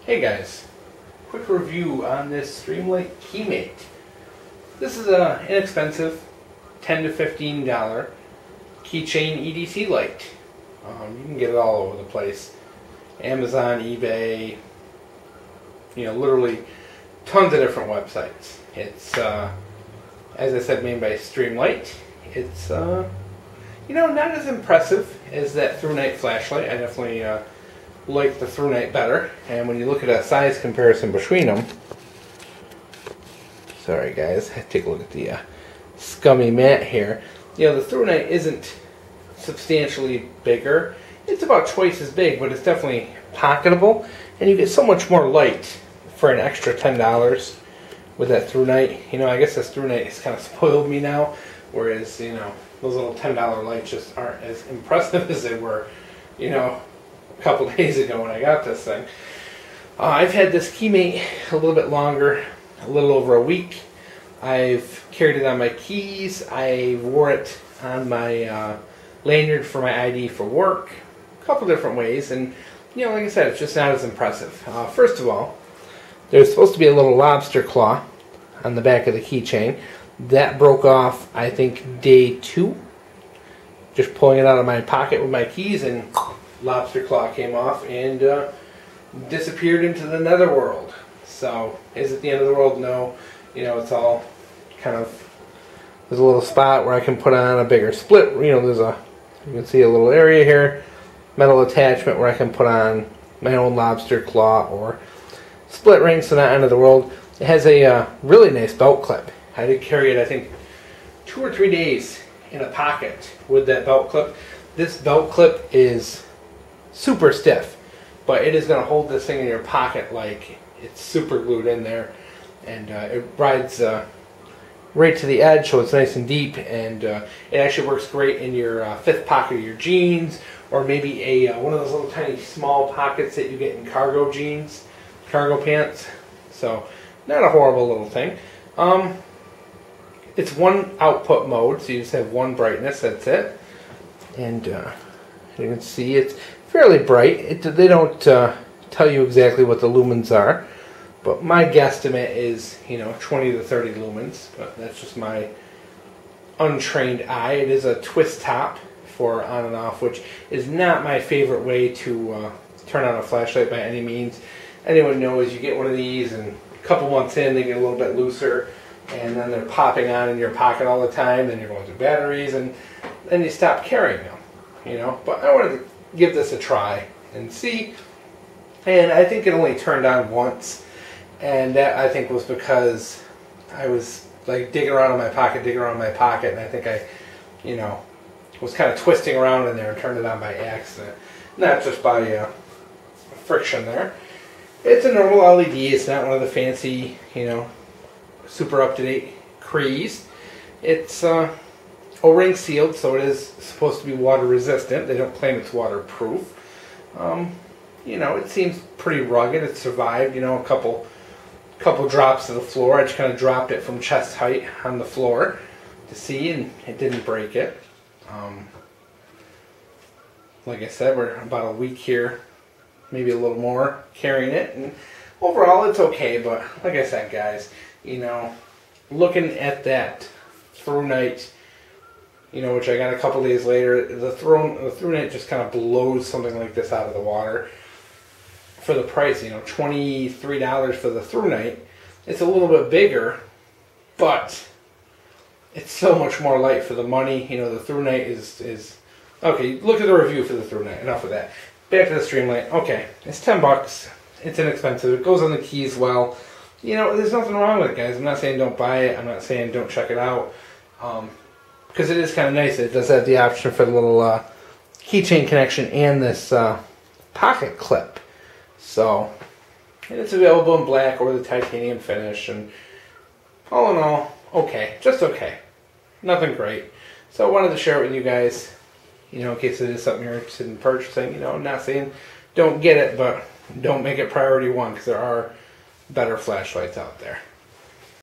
Hey guys, quick review on this Streamlight Keymate. This is an inexpensive $10 to $15 keychain EDC light. You can get it all over the place. Amazon, eBay, literally tons of different websites. It's, as I said, made by Streamlight. It's, not as impressive as that through-night flashlight. I definitely like the through-night better. And when you look at a size comparison between them, sorry guys, take a look at the scummy mat here. The through-night isn't substantially bigger. It's about twice as big, but it's definitely pocketable, and you get so much more light for an extra $10 with that through-night. I guess this through-night has kind of spoiled me now, whereas those little $10 lights just aren't as impressive as they were a couple days ago when I got this thing. I've had this Keymate a little bit longer, a little over a week. I've carried it on my keys. I wore it on my lanyard for my ID for work, a couple different ways, and like I said, it's just not as impressive. First of all, there's supposed to be a little lobster claw on the back of the keychain. That broke off, I think, day 2. Just pulling it out of my pocket with my keys, and lobster claw came off and disappeared into the netherworld. So, is it the end of the world? No. It's all kind of, there's a little spot where I can put on a bigger split. You can see a little area here, metal attachment where I can put on my own lobster claw or split ring, so not end of the world. It has a really nice belt clip. I did carry it, I think, 2 or 3 days in a pocket with that belt clip. This belt clip is super stiff, but it is going to hold this thing in your pocket like it's super glued in there, and it rides right to the edge, so it's nice and deep, and it actually works great in your 5th pocket of your jeans, or maybe one of those little tiny small pockets that you get in cargo jeans, cargo pants. So not a horrible little thing. It's one output mode, so you just have one brightness, that's it. And you can see it's fairly bright. They don't tell you exactly what the lumens are, but my guesstimate is 20 to 30 lumens, but that's just my untrained eye. It is a twist top for on and off, which is not my favorite way to turn on a flashlight by any means. Anyone knows you get one of these, and a couple months in they get a little bit looser, and then they're popping on in your pocket all the time, then you're going through batteries, and then you stop carrying them. But I wanted to give this a try and see, and I think it only turned on once, and that I think was because I was like digging around in my pocket, and I think I was kind of twisting around in there and turned it on by accident, not just by friction there. It's a normal LED. It's not one of the fancy super up-to-date Crees. It's O-ring sealed, so it is supposed to be water resistant. They don't claim it's waterproof. It seems pretty rugged. It survived a couple drops to the floor. I just kind of dropped it from chest height on the floor to see, and it didn't break it. Like I said, we're about a week here, maybe a little more, carrying it, and overall it's okay. But like I said, guys, looking at that through night, which I got a couple days later, the through night just kind of blows something like this out of the water for the price. $23 for the through night. It's a little bit bigger, but it's so much more light for the money. The through night is okay. Look at the review for the through night. Enough of that. Back to the Streamlight. Okay, it's $10. It's inexpensive. It goes on the keys well. There's nothing wrong with it, guys. I'm not saying don't buy it. I'm not saying don't check it out. Because it is kind of nice. It does have the option for the little keychain connection and this pocket clip. So, and it's available in black or the titanium finish. And all in all, okay. Just okay. Nothing great. So I wanted to share it with you guys, in case it is something you're interested in purchasing. I'm not saying don't get it, but don't make it priority one, because there are better flashlights out there.